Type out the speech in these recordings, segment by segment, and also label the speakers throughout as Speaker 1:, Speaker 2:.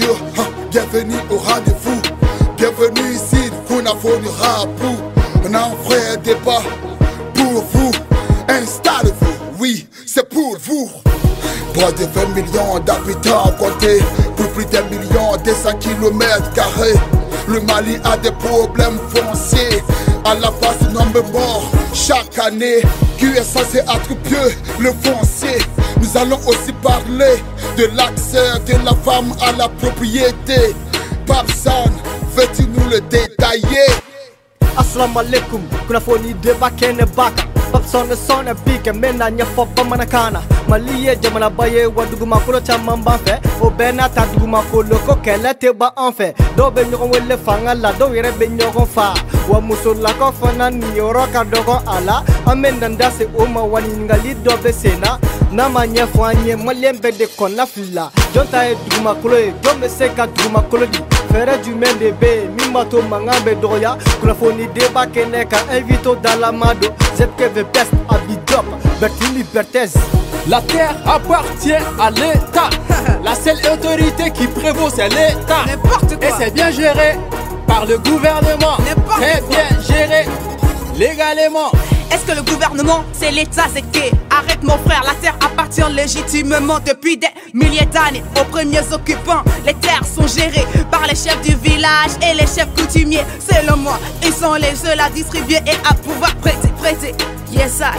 Speaker 1: bonjour, bienvenue au rendez-vous. Bienvenue ici, Kunafoni Rapou. On a un vrai débat pour vous. Installez-vous, oui, c'est pour vous. Près de 20 millions d'habitants comptés pour plus d'un million de 100 km². Le Mali a des problèmes fonciers à la face du nombre de morts chaque année qui est censé être pieux, le foncier. Nous allons aussi parler de l'accès de la femme à la propriété. Babsan, veux-tu nous le détailler?
Speaker 2: Assalamu alaikum, Kunafoni débat kene baka. Babson son big mena nyafo bamanakana. Maliye jamana baye waduguma kolo chamman banfe. Obena ta duguma kolo ko kele te ba anfe. Do be nyogon wele fanga la do yere be nyogon fa. Wa musola ko fana nyoro ka dogo ala. Amenda ndase oma wani ngali do be sena. Nama nyafo anye malembe de konna fila. Jonta e duguma kolo e jombe seka duguma kolo di. Fere du mende be mimato mangambe doya. Kunafoni débat kene ka invito dans la mado. ZKV Best Abidop, Bertini Berthez.
Speaker 3: La terre appartient à l'État. La seule autorité qui prévaut c'est l'État. Et c'est bien géré par le gouvernement. C'est bien géré légalement.
Speaker 4: Est-ce que le gouvernement c'est l'État? C'est que arrête mon frère, la terre appartient légitimement depuis des milliers d'années aux premiers occupants. Les terres sont gérées par les chefs du village et les chefs coutumiers. Selon moi, ils sont les seuls à distribuer et à pouvoir prêter. Yes I.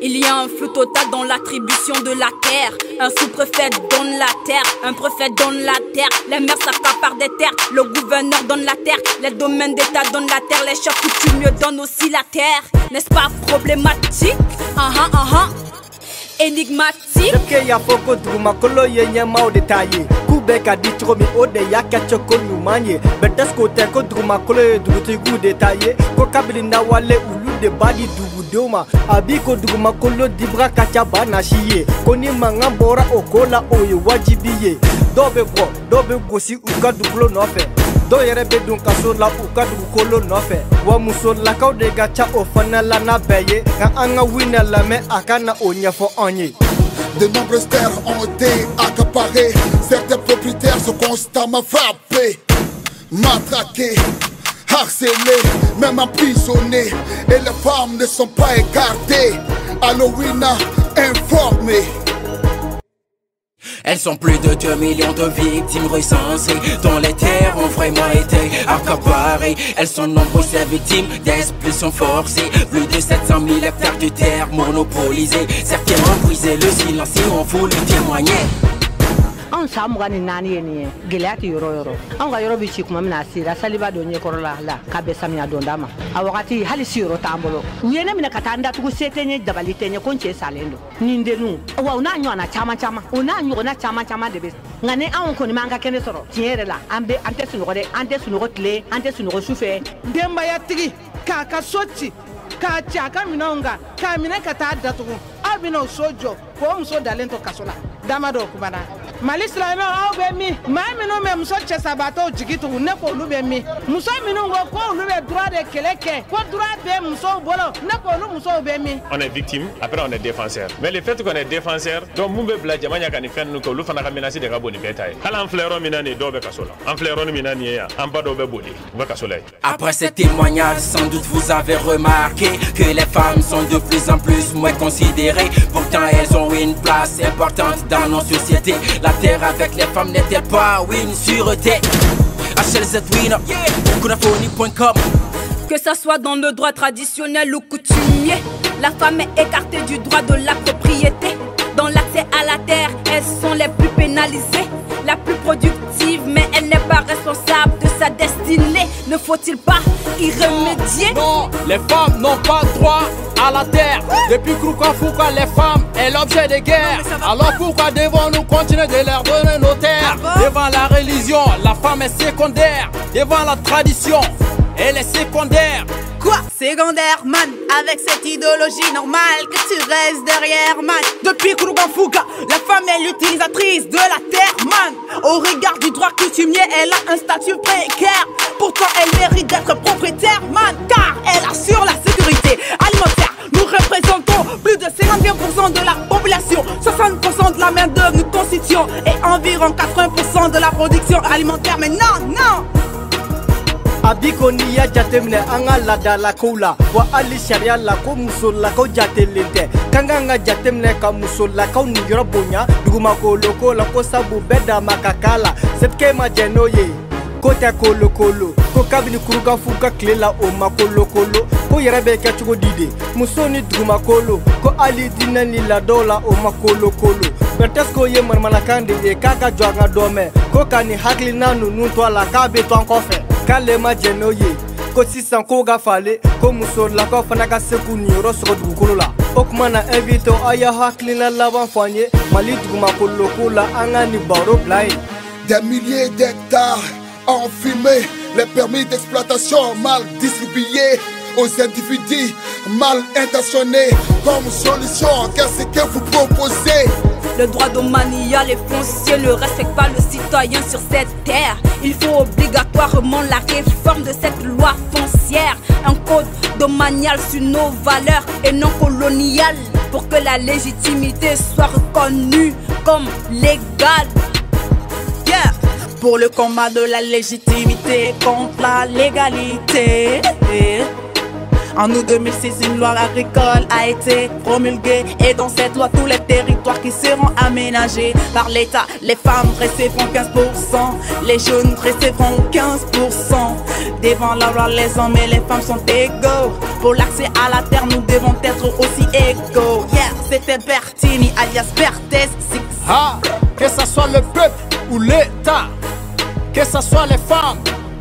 Speaker 4: Il y a un flou total dans l'attribution de la terre. Un sous-préfet donne la terre, un préfet donne la terre. Les maires s'accaparent des terres, le gouverneur donne la terre. Les domaines d'État donnent la terre, les chefs coutumiers donnent aussi la terre. N'est-ce pas problématique? Énigmatique.
Speaker 2: Ke ya foko duguma kolo ye nyama o détaillé. Kubeka ditromi ode ya kachoko nyumanye. Bedesko te ko duguma kolo ye duguti gu détaillé. Ko kabili na wale ulu de badi dugu doma. Abi ko duguma kolo dibra kacha bana shiye. Koni manga bora okola oye wajibiye. Dobe gosi uka dugulo nofe. Do yere be dun kaso la uka dugu kolo nofe. Wa muso la kaw de gacha o fana la na beye. Nga anga wina la me akana o nyafo anye.
Speaker 1: De nombreuses terres ont été accaparées. Certains propriétaires sont constamment frappés, matraqués, harcelés, même emprisonnés. Et les femmes ne sont pas écartées. Halloween a informé.
Speaker 5: Elles sont plus de 2 millions de victimes recensées, dont les terres ont vraiment été accaparées. Elles sont nombreuses ces victimes d'expulsions forcées. Plus de 700 000 hectares de terre monopolisés. Certains ont brisé le silence et ont voulu témoigner.
Speaker 6: On s'amugani nani yeni geliati yoro on ga yoro bichi kuma mina sira saliba do nye korola la kabe samia dondama awakati hali siro tambolo nyene mina katanda tuku setenye dabalitenye konche salendo nindenu wa una nyo na chama una nyo na chama de bes ngane awon ko ni manga kene soro tiere la ambe ante suno tle ante suno soufe
Speaker 7: demba ya tigi ka soti ka chaka minonga ka mina kata datu abino sojo ko mso dalento kasola damado kubana Mali Islamo aw be mi ma minu me muso chesabato jigitu ne ko lu be mi muso minu ko lu be droit de keleke ko droit be muso bolo ne ko lu muso be mi.
Speaker 8: On est victime, après on est défenseur. Mais le fait qu'on est défenseur, donc mumbe bla jamanya kan fen ko lu fana ka menacer de ka boni betaay. Hala en fleuron minani do be kasola. En fleuron minani ya en bas do be boli. Ba kasola.
Speaker 5: Après ces témoignages, sans doute vous avez remarqué que les femmes sont de plus en plus moins considérées. Pourtant elles ont une place importante dans nos sociétés. La terre avec les femmes n'est-elle pas une sûreté? HLZ Winner, Kunafoni.com.
Speaker 4: Que ça soit dans le droit traditionnel ou coutumier, la femme est écartée du droit de la propriété. Dans l'accès à la terre, elles sont les plus pénalisées, la plus productive, mais elle n'est pas responsable de sa destinée. Ne faut-il pas y remédier?
Speaker 3: Non, les femmes n'ont pas droit à la terre. Depuis Krukafuka, les femmes est l'objet de guerre. Alors pourquoi devons-nous continuer de leur donner nos terres? Devant la religion, la femme est secondaire. Devant la tradition, elle est secondaire.
Speaker 4: Quoi? Secondaire, man? Avec cette idéologie normale que tu restes derrière, man. Depuis Krukafuka, la femme est l'utilisatrice de la terre, man. Au regard du droit coutumier, elle a un statut précaire. Pourtant, elle mérite d'être propriétaire, man, car elle assure la sécurité alimentaire. Nous représentons plus de 51% de la population.
Speaker 9: population. 60% de la main d'œuvre nous constituons et environ 80% de la production alimentaire. Mais non, non.
Speaker 2: Abiko ni ya jatemne anga lada la kola wa ali sharia la ko muso la ko jatelente kanga nga jatemne ka muso la ko ni yoro bonya duguma ko loko la ko sabu beda makakala sepke ma jenoye ko ta kolo kolo ko kabini kuruga fuka klela o makolo kolo ko yerebe ka chugo dide muso ni duguma kolo ko ali dinani la dola o makolo kolo bertesko ye marmana kande ye kaka jwanga dome ko kani hakli nanu nunto la kabe to ankofe kale ma jenoye ko sisan ko ga fale ko muso la ko fana ka seku ni yoro so dugukolo la o kuma na invito aya haklina laban fanye mali duguma kolo kula anga ni baro blai.
Speaker 1: Des milliers d'hectares enfumés, les permis d'exploitation mal distribués aux individus mal intentionnés. Comme solution, qu'est-ce que vous proposez?
Speaker 4: Le droit domanial, les fonciers ne respectent pas le citoyen sur cette terre. Il faut obligatoirement la réforme de cette loi foncière. Un code domanial sur nos valeurs et non coloniales pour que la légitimité soit reconnue comme légale.
Speaker 9: Yeah. Pour le combat de la légitimité contre la légalité. En août 2006, une loi agricole a été promulguée. Et dans cette loi, tous les territoires qui seront aménagés par l'État, les femmes recevront 15%, les jeunes recevront 15%. Devant la loi, les hommes et les femmes sont égaux. Pour l'accès à la terre, nous devons être aussi égaux. Yeah, c'était Bertini alias Berthes.
Speaker 3: Ah, que ce soit le peuple ou l'État, que ce soit les femmes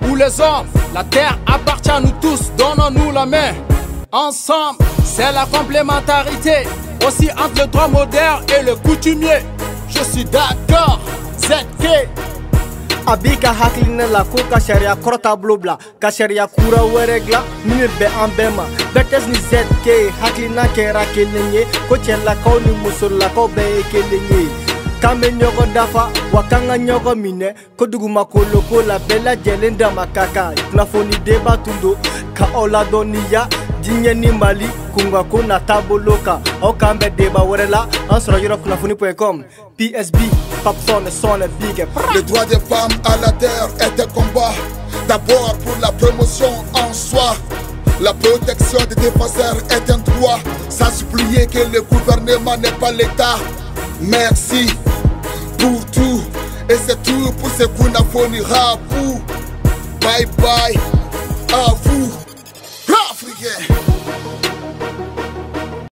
Speaker 3: ou les hommes, la terre appartient à nous tous, donnons-nous la main. Ensemble, c'est la complémentarité, aussi entre le droit moderne et le coutumier. Je suis d'accord, ZK.
Speaker 2: Abika haklina la ko ka sharia korta blobla ka sharia kura weregla mine be ambema betes ni ZK haklina kera kelenye ko chella ko ni musola ko be kelenye kame nyoko dafa wakanga nyoko mine ko duguma ko loko la bela jelenda makaka kunafoni deba tundo ka ola doniya dinye ni mali kunga ko na taboloka o kambe deba werela ansoro yoro kunafoni.com PSB Papson son big.
Speaker 1: Le droit des femmes à la terre est un combat. D'abord pour la promotion en soi. La protection des défenseurs est un droit. Sans oublier que le gouvernement n'est pas l'État. Merci pour tout. Et c'est tout pour ce qu'on a fourni. Bye bye à vous.